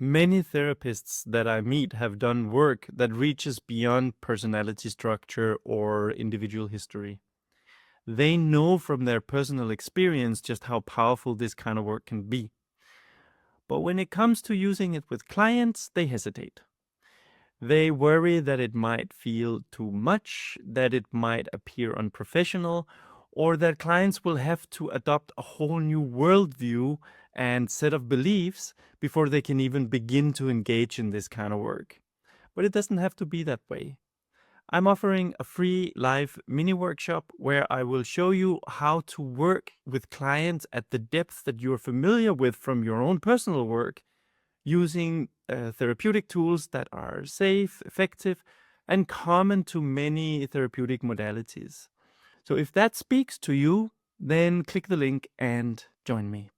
Many therapists that I meet have done work that reaches beyond personality structure or individual history. They know from their personal experience just how powerful this kind of work can be. But when it comes to using it with clients, they hesitate. They worry that it might feel too much, that it might appear unprofessional, or that clients will have to adopt a whole new worldview and set of beliefs before they can even begin to engage in this kind of work. But it doesn't have to be that way. I'm offering a free live mini workshop where I will show you how to work with clients at the depth that you're familiar with from your own personal work, using therapeutic tools that are safe, effective, and common to many therapeutic modalities. So if that speaks to you, then click the link and join me.